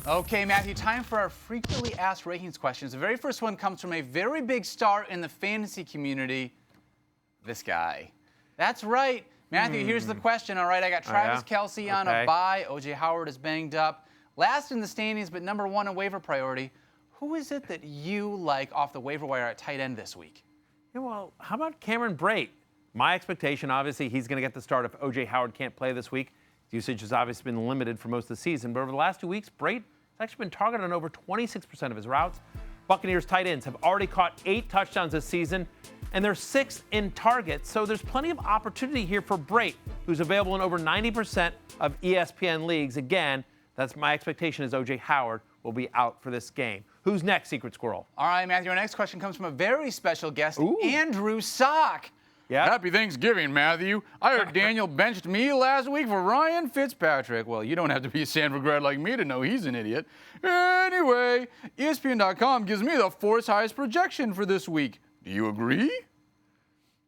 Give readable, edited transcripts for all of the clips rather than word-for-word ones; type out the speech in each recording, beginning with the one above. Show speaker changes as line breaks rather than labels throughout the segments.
Okay, Matthew, time for our frequently asked rankings questions. The very first one comes from a very big star in the fantasy community, this guy. That's right. Matthew, here's the question, all right? I got Travis Kelce on a bye. O.J. Howard is banged up. Last in the standings, but number one in waiver priority. Who is it that you like off the waiver wire at tight end this week?
Yeah, well, how about Cameron Brate? My expectation, obviously, he's going to get the start if O.J. Howard can't play this week. His usage has obviously been limited for most of the season, but over the last 2 weeks, Brate has actually been targeted on over 26% of his routes. Buccaneers tight ends have already caught 8 touchdowns this season, and they're 6th in targets, so there's plenty of opportunity here for Brate, who's available in over 90% of ESPN leagues. Again, that's my expectation is O.J. Howard will be out for this game. Who's next, Secret Squirrel?
All right, Matthew, our next question comes from a very special guest, Andrew Sock.
Yeah.
Happy Thanksgiving, Matthew. I heard Daniel benched me last week for Ryan Fitzpatrick. Well, you don't have to be a Stanford grad like me to know he's an idiot. Anyway, ESPN.com gives me the 4th highest projection for this week. Do you agree?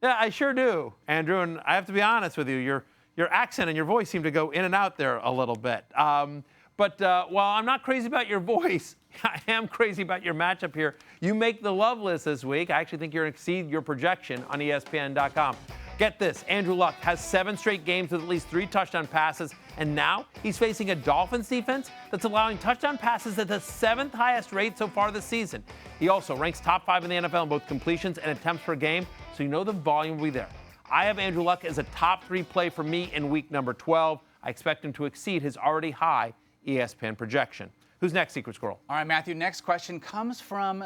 Yeah, I sure do, Andrew, and I have to be honest with you. Your accent and your voice seem to go in and out there a little bit. But while I'm not crazy about your voice, I am crazy about your matchup here. You make the love list this week. I actually think you're going to exceed your projection on ESPN.com. Get this, Andrew Luck has 7 straight games with at least 3 touchdown passes, and now he's facing a Dolphins defense that's allowing touchdown passes at the 7th highest rate so far this season. He also ranks top 5 in the NFL in both completions and attempts per game, so you know the volume will be there. I have Andrew Luck as a top 3 play for me in week number 12. I expect him to exceed his already high ESPN projection. Who's next, Secret Squirrel?
All right, Matthew, next question comes from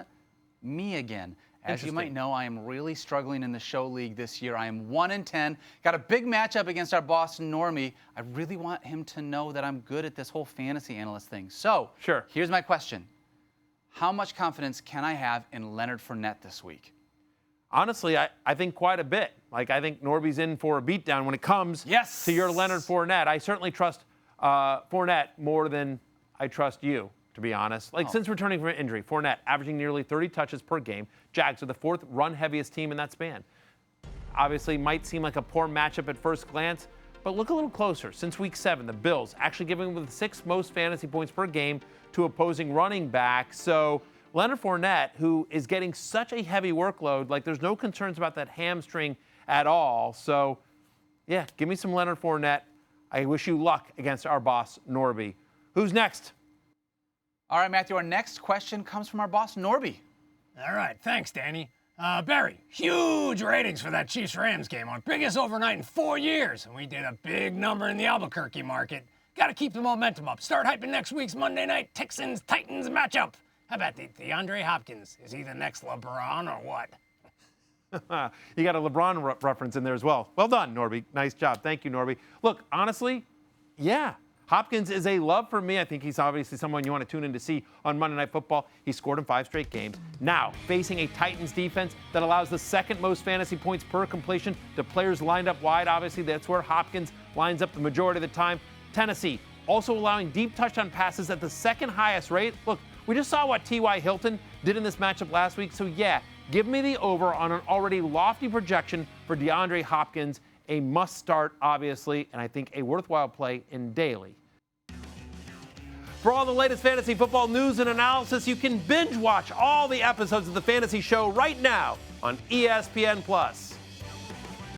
me again. As you might know, I am really struggling in the show league this year. I am 1-10. Got a big matchup against our boss, Normie. I really want him to know that I'm good at this whole fantasy analyst thing. So, here's my question. How much confidence can I have in Leonard Fournette this week?
Honestly, I think quite a bit. Like, I think Norby's in for a beatdown when it comes to your Leonard Fournette. I certainly trust Fournette more than I trust you, to be honest. Since returning from an injury, Fournette averaging nearly 30 touches per game. Jags are the 4th run-heaviest team in that span. Obviously, might seem like a poor matchup at first glance, but look a little closer. Since week 7, the Bills actually giving them the 6th most fantasy points per game to opposing running backs. So Leonard Fournette, who is getting such a heavy workload, there's no concerns about that hamstring at all. So, yeah, give me some Leonard Fournette. I wish you luck against our boss, Norby. Who's next?
All right, Matthew, our next question comes from our boss, Norby.
All right, thanks, Danny. Barry, huge ratings for that Chiefs-Rams game on biggest overnight in 4 years, and we did a big number in the Albuquerque market. Got to keep the momentum up. Start hyping next week's Monday night Texans-Titans matchup. How about Deandre Hopkins? Is he the next LeBron or what?
You got a LeBron reference in there as well. Well done, Norby. Nice job. Thank you, Norby. Look, honestly, yeah, Hopkins is a love for me. I think he's obviously someone you want to tune in to see on Monday Night Football. He scored in 5 straight games. Now, facing a Titans defense that allows the 2nd most fantasy points per completion to players lined up wide. Obviously, that's where Hopkins lines up the majority of the time. Tennessee also allowing deep touchdown passes at the 2nd highest rate. Look, we just saw what T.Y. Hilton did in this matchup last week. So, yeah, give me the over on an already lofty projection for DeAndre Hopkins. A must start, obviously, and I think a worthwhile play in daily. For all the latest fantasy football news and analysis, you can binge watch all the episodes of the Fantasy Show right now on ESPN+.